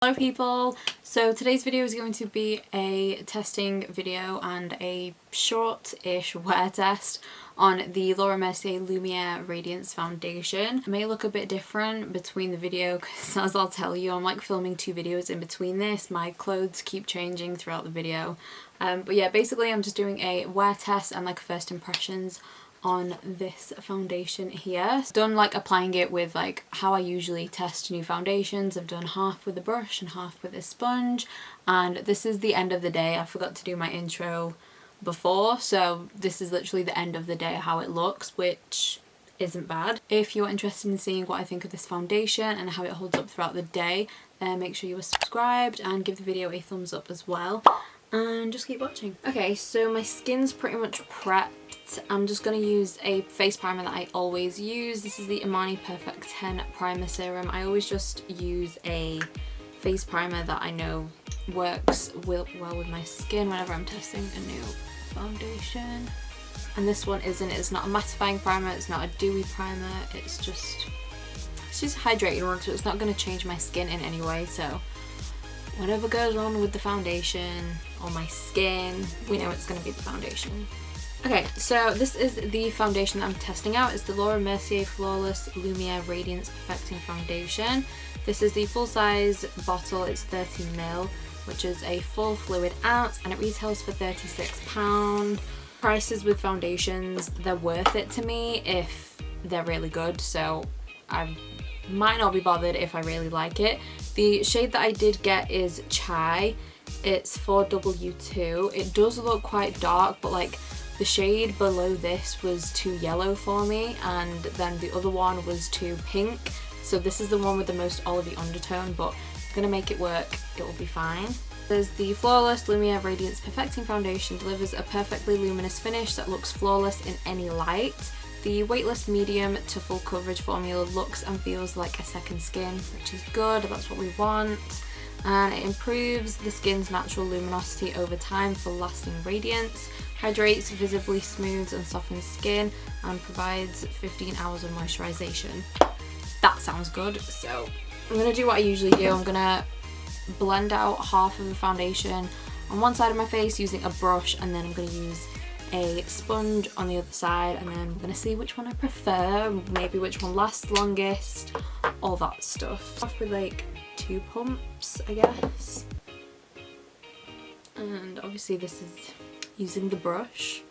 Hello people, so today's video is going to be a testing video and a short-ish wear test on the Mercier Lumiere Radiance foundation. It may look a bit different between the video because, as I'll tell you, I'm like filming two videos in between this. My clothes keep changing throughout the video. But yeah, basically I'm just doing a wear test and like first impressions on this foundation here. Done like applying it with like how I usually test new foundations. I've done half with a brush and half with a sponge, and this is the end of the day. I forgot to do my intro before, so this is literally the end of the day how it looks, which isn't bad. If you're interested in seeing what I think of this foundation and how it holds up throughout the day, then make sure you are subscribed and give the video a thumbs up as well, and just keep watching. Okay, so my skin's pretty much prepped. I'm just going to use a face primer that I always use. This is the Emani Perfect 10 Primer Serum. I always just use a face primer that I know works well with my skin whenever I'm testing a new foundation. And this one it's not a mattifying primer, it's not a dewy primer, it's just a hydrating one, so it's not going to change my skin in any way. So whatever goes on with the foundation or my skin, we know it's going to be the foundation. Okay, so this is the foundation that I'm testing out. It's the Mercier Flawless Lumiere Radiance Perfecting Foundation. This is the full size bottle. It's 30ml, which is a full fluid ounce, and it retails for £36. Prices with foundations, they're worth it to me if they're really good, so I might not be bothered if I really like it. The shade that I did get is Chai. It's 4W2. It does look quite dark, but like the shade below this was too yellow for me, and then the other one was too pink. So this is the one with the most olivey undertone, but I'm gonna make it work. It will be fine. There's the Flawless Lumiere Radiance Perfecting Foundation. Delivers a perfectly luminous finish that looks flawless in any light. The weightless medium to full coverage formula looks and feels like a second skin, which is good. That's what we want. And it improves the skin's natural luminosity over time for lasting radiance, hydrates, visibly smooths and softens skin, and provides 15 hours of moisturization. That sounds good. So I'm going to do what I usually do. I'm going to blend out half of the foundation on one side of my face using a brush, and then I'm going to use a sponge on the other side, and then I'm going to see which one I prefer, maybe which one lasts longest, all that stuff. Off with like 2 pumps, I guess. And obviously this is using the brush.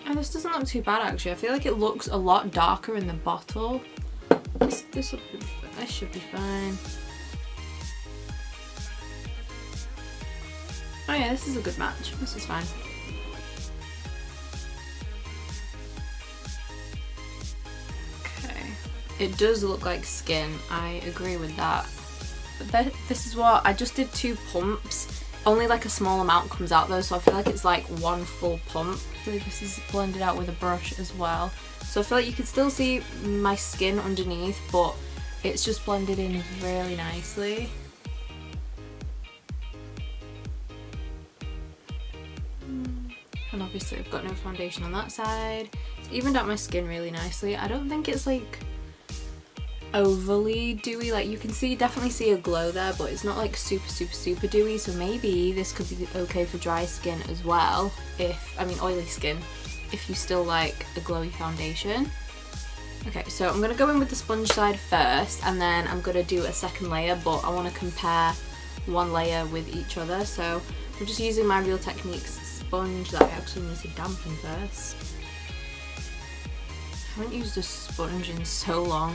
And this doesn't look too bad actually. I feel like it looks a lot darker in the bottle. This should be fine. Oh yeah, this is a good match. This is fine. It does look like skin, I agree with that. But this is what, I just did 2 pumps. Only like a small amount comes out though, so I feel like it's like 1 full pump. This is blended out with a brush as well. So I feel like you can still see my skin underneath, but it's just blended in really nicely. And obviously I've got no foundation on that side. It's evened out my skin really nicely. I don't think it's like overly dewy. Like you can definitely see a glow there, but it's not like super dewy, so maybe this could be okay for dry skin as well, oily skin, if you still like a glowy foundation. Okay, so I'm gonna go in with the sponge side first, and then I'm gonna do a second layer, but I want to compare one layer with each other, so I'm just using my Real Techniques sponge that I actually need to dampen first. I haven't used a sponge in so long.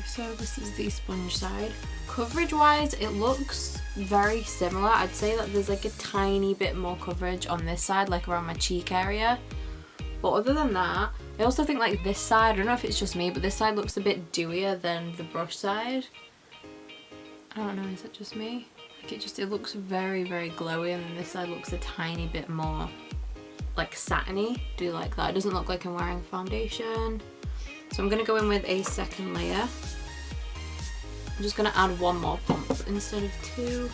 So this is the sponge side. Coverage wise, it looks very similar. I'd say that there's like a tiny bit more coverage on this side, like around my cheek area. But other than that, I also think like this side, I don't know if it's just me, but this side looks a bit dewier than the brush side. I don't know, is it just me? Like it looks very glowy, and then this side looks a tiny bit more like satiny. Do you like that? It doesn't look like I'm wearing foundation. So I'm going to go in with a second layer. I'm just going to add one more pump instead of two.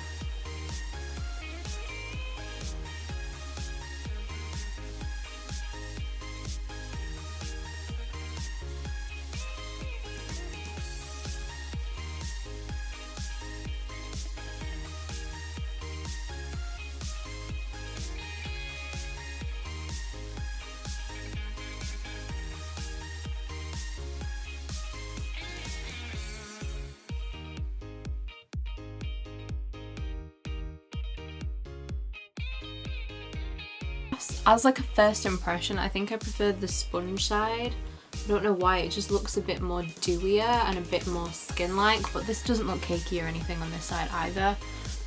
As like a first impression, I think I prefer the sponge side. I don't know why, it just looks a bit more dewier and a bit more skin-like, but this doesn't look cakey or anything on this side either.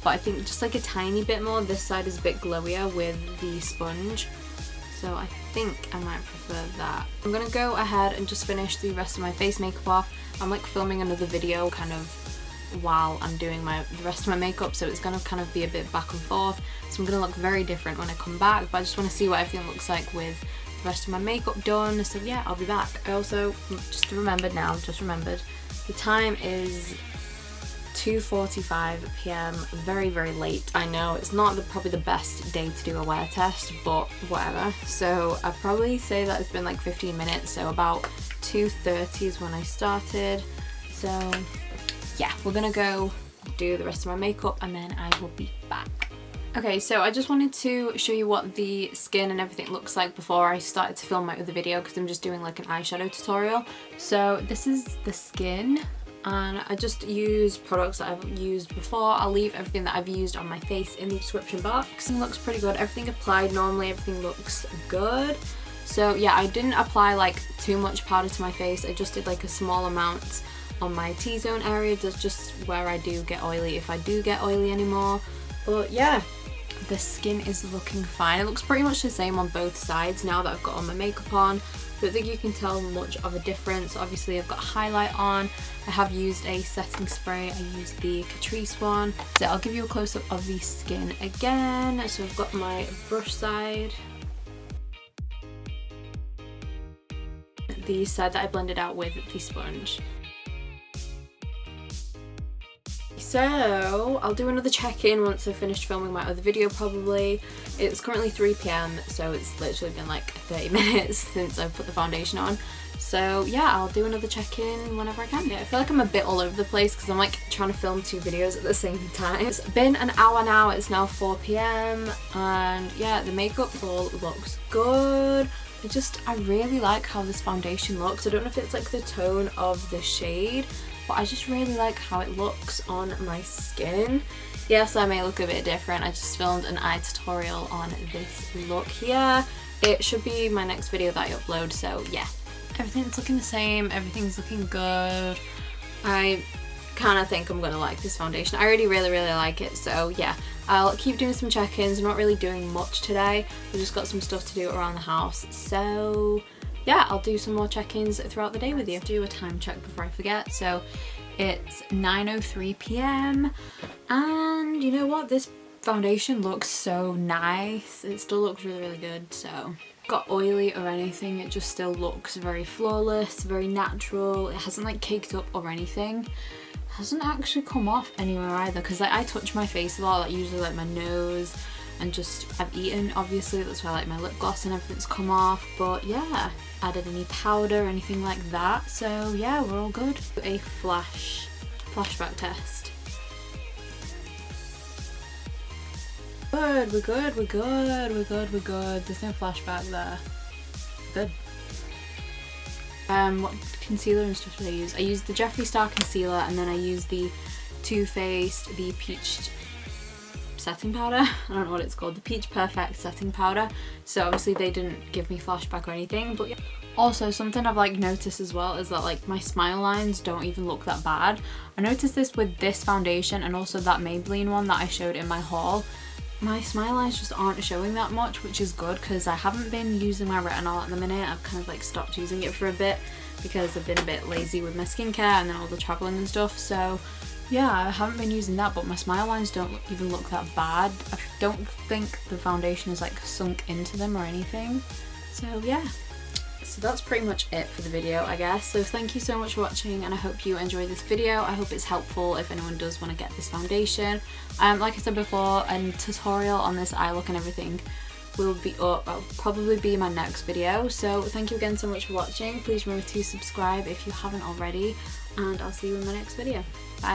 But I think just like a tiny bit more, this side is a bit glowier with the sponge. So I think I might prefer that. I'm gonna go ahead and just finish the rest of my face makeup off. I'm like filming another video kind of while I'm doing the rest of my makeup, so it's gonna kind of be a bit back and forth, so I'm gonna look very different when I come back, but I just want to see what everything looks like with the rest of my makeup done. So yeah, I'll be back. I also just remembered the time is 2:45 p.m. very late. I know it's not probably the best day to do a wear test, but whatever. So I'd probably say that it's been like 15 minutes, so about 2:30 is when I started. So yeah, we're gonna go do the rest of my makeup and then I will be back. Okay, so I just wanted to show you what the skin and everything looks like before I started to film my other video, because I'm just doing like an eyeshadow tutorial. So this is the skin, and I just use products that I've used before. I'll leave everything that I've used on my face in the description box. It looks pretty good. Everything applied normally, everything looks good. So yeah, I didn't apply like too much powder to my face. I just did like a small amount on my T-zone area. That's just where I do get oily, if I do get oily anymore. But yeah, the skin is looking fine. It looks pretty much the same on both sides now that I've got all my makeup on. Don't think you can tell much of a difference. Obviously I've got highlight on. I have used a setting spray. I used the Catrice one. So I'll give you a close-up of the skin again. So I've got my brush side, the side that I blended out with the sponge. So I'll do another check-in once I've finished filming my other video probably. It's currently 3 p.m, so it's literally been like 30 minutes since I've put the foundation on. So yeah, I'll do another check-in whenever I can. Yeah, I feel like I'm a bit all over the place because I'm like trying to film 2 videos at the same time. It's been an hour now, it's now 4 p.m, and yeah, the makeup all looks good. I really like how this foundation looks. I don't know if it's like the tone of the shade, but I just really like how it looks on my skin. Yes, I may look a bit different. I just filmed an eye tutorial on this look here. It should be my next video that I upload, so yeah. Everything's looking the same, everything's looking good. I kind of think I'm gonna like this foundation. I already really like it, so yeah. I'll keep doing some check-ins. I'm not really doing much today. We've just got some stuff to do around the house, so yeah, I'll do some more check-ins throughout the day with you. Do a time check before I forget. So it's 9:03 p.m. and you know what? This foundation looks so nice. It still looks really good. So got oily or anything, it just still looks very flawless, very natural. It hasn't like caked up or anything. It hasn't actually come off anywhere either, because like I touch my face a lot, like usually like my nose, and just I've eaten obviously, that's why like my lip gloss and everything's come off. But yeah, added any powder or anything like that, so yeah, we're all good. A flashback test. Good, we're good. There's no flashback there. Good. What concealer and stuff did I use? I used the Jefree Star concealer, and then I used the Too Faced, the Peach setting powder. I don't know what it's called, the Peach Perfect setting powder. So obviously they didn't give me flashback or anything, but yeah. Also, something I've like noticed as well is that like my smile lines don't even look that bad. I noticed this with this foundation and also that Maybelline one that I showed in my haul. My smile lines just aren't showing that much, which is good because I haven't been using my retinol at the minute. I've kind of like stopped using it for a bit because I've been a bit lazy with my skincare and then all the traveling and stuff. So yeah, I haven't been using that, but my smile lines don't even look that bad. I don't think the foundation is like sunk into them or anything. So yeah, So that's pretty much it for the video, I guess. So thank you so much for watching, and I hope you enjoyed this video. I hope it's helpful if anyone does want to get this foundation. Like I said before, a tutorial on this eye look and everything will be up. That'll probably be my next video. So thank you again so much for watching. Please remember to subscribe if you haven't already, and I'll see you in my next video. Bye.